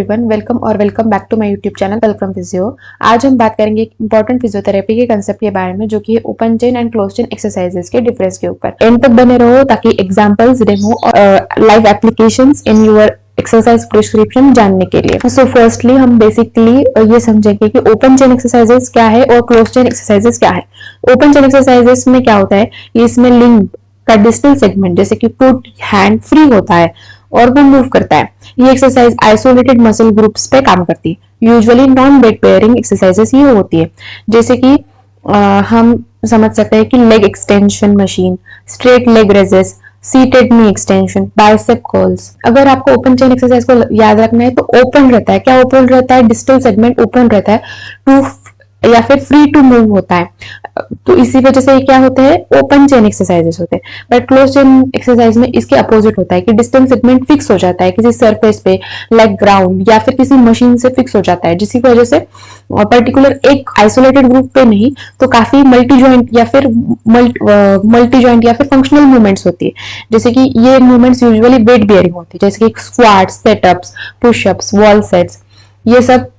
Everyone, welcome back to my YouTube channel welcome physio. आज हम बात करेंगे एक इंपॉर्टेंट फिजियोथेरेपी के कंसेप्ट के बारे में, जो कि है open chain and close chain exercises के डिफरेंस के ऊपर। एंड तक बने रहो ताकि एग्जांपल्स, डेमो और live applications in your exercise prescription जानने के लिए। सो फर्स्टली हम बेसिकली ये समझेंगे कि ओपन चेन एक्सरसाइजेस क्या है और क्लोज चेन एक्सरसाइजेस क्या है। ओपन चेन एक्सरसाइजेस में क्या होता है, इसमें लिंग का डिस्टल सेगमेंट जैसे कि फुट, हैंड फ्री होता है और वो मूव करता है। ये एक्सरसाइज आइसोलेटेड मसल ग्रुप्स पे काम करती है। Usually non weight bearing exercises ये होती है, जैसे कि हम समझ सकते हैं कि leg extension machine, straight leg raises, seated knee extension, bicep curls. अगर आपको ओपन चेन एक्सरसाइज को याद रखना है तो ओपन रहता है। क्या ओपन रहता है? डिस्टल सेगमेंट ओपन रहता है टू या फिर फ्री टू मूव होता है, तो इसी वजह से क्या होते हैं, ओपन चेन एक्सरसाइजेस होते हैं। बट क्लोज चेन एक्सरसाइज में इसके अपोजिट होता है कि डिस्टेंस सेगमेंट फिक्स हो जाता है किसी सरफेस पे, लाइक ग्राउंड या फिर किसी मशीन से फिक्स हो जाता है, जिसकी वजह से पर्टिकुलर एक आइसोलेटेड ग्रुप पे नहीं तो काफी मल्टी जॉइंट या फिर फंक्शनल मूवमेंट्स होती है। जैसे कि ये मूवमेंट्स यूजुअली वेट बियरिंग होती है, जैसे कि squats, setups, pushups, wall sets, ये सब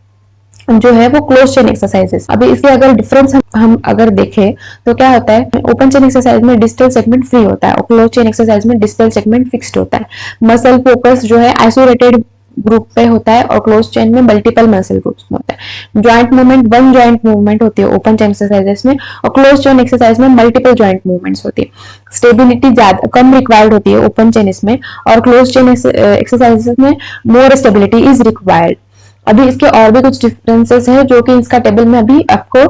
जो है वो क्लोज चेन एक्सरसाइजेस। अभी इसके अगर डिफरेंस हम अगर देखें तो क्या होता है, ओपन चेन एक्सरसाइज में डिस्टल सेगमेंट फ्री होता है और क्लोज चेन एक्सरसाइज में डिस्टल सेगमेंट फिक्स्ड होता है। मसल फोकस जो है आइसोलेटेड ग्रुप पे होता है और क्लोज चेन में मल्टीपल मसल ग्रुप्स में होता है। Joint movement one joint movement होती है ओपन चेन एक्सरसाइजेस में और क्लोज चेन एक्सरसाइज में मल्टीपल जॉइंट मूवमेंट्स होती है। स्टेबिलिटी ज्यादा कम रिक्वायर्ड होती है ओपन चेन इसमें, और क्लोज चेन एक्सरसाइजेस में मोर स्टेबिलिटी इज रिक्वायर्ड। अभी इसके और भी कुछ डिफरेंसेस हैं जो कि इसका टेबल में अभी आपको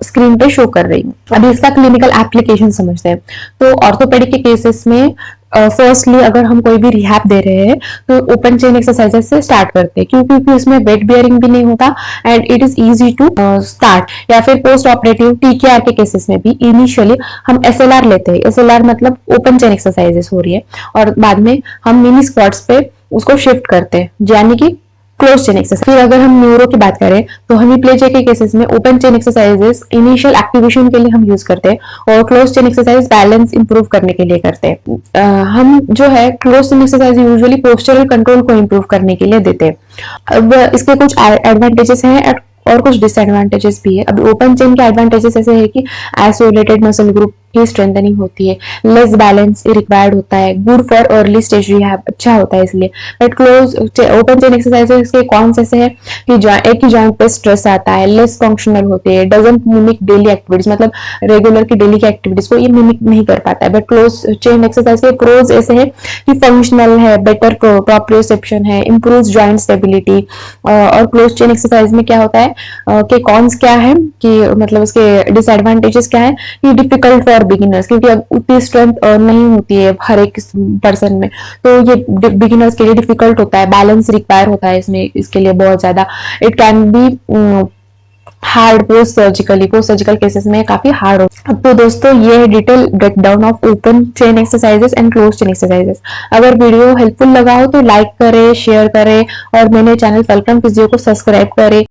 स्क्रीन पे शो कर रही हूँ। अभी इसका क्लिनिकल एप्लीकेशन समझते हैं। तो ऑर्थोपेडिक के केसेस में फर्स्टली अगर हम कोई भी रिहैब दे रहे हैं तो ओपन चेन एक्सरसाइजेस से स्टार्ट करते हैं, क्योंकि उसमें वेट बियरिंग भी नहीं होता and it is easy to start. या फिर पोस्ट ऑपरेटिव TKR के केसेस में भी इनिशियली हम SLR लेते हैं। SLR मतलब ओपन चेन एक्सरसाइजेस हो रही है और बाद में हम मिनी स्क्वाट्स पे उसको शिफ्ट करते हैं, यानी कि क्लोज चेन एक्सरसाइज। फिर अगर हम न्यूरो की बात करें तो हेमीप्लेजिया के केसेस में open chain exercises initial activation के लिए हम यूज करते हैं और close chain exercise balance improve करने के लिए करते हैं। हम जो है close chain exercise usually postural control को इंप्रूव करने के लिए देते हैं। अब इसके कुछ एडवांटेजेस हैं और कुछ डिसएडवांटेजेस भी है। अब ओपन चेन के एडवांटेजेस ऐसे है कि आइसोलेटेड मसल ग्रुप की स्ट्रेंथनिंग होती है, लेस बैलेंस रिक्वायर्ड होता है, good for early stage rehab, अच्छा होता है इसलिए। But close open chain exercises के कॉन्स ऐसे है कि एक ही जॉइंट पे स्ट्रेस आता है, लेस फंक्शनल होते हैं, डजंट मिमिक डेली एक्टिविटीज, मतलब रेगुलर की डेली की एक्टिविटीज को ये मिमिक नहीं कर पाता है। बट क्लोज चेन एक्सरसाइज के प्रोज ऐसे है कि फंक्शनल है, बेटर प्रोप्रियोसेप्शन है, इंप्रूव जॉइंट स्टेबिलिटी। और क्लोज चेन एक्सरसाइज में क्या होता है कि कॉन्स क्या है, कि मतलब उसके डिसएडवांटेजेस क्या है कि डिफिकल्ट फॉर बिगिनर्स, क्योंकि अब उतनी स्ट्रेंथ नहीं होती है हर एक पर्सन में, तो ये बिगिनर्स के लिए डिफिकल्ट होता है। बैलेंस रिक्वायर होता है इसमें, इसके लिए बहुत ज्यादा। It can be hard post surgical cases में काफी हार्ड होता है। तो दोस्तों ये है detail breakdown of open chain exercises and close chain exercises. अगर वीडियो हेल्पफुल लगा हो तो लाइक करें, शेयर करें और मेरे चैनल वेलकम फिजियो को सब्सक्राइब करें।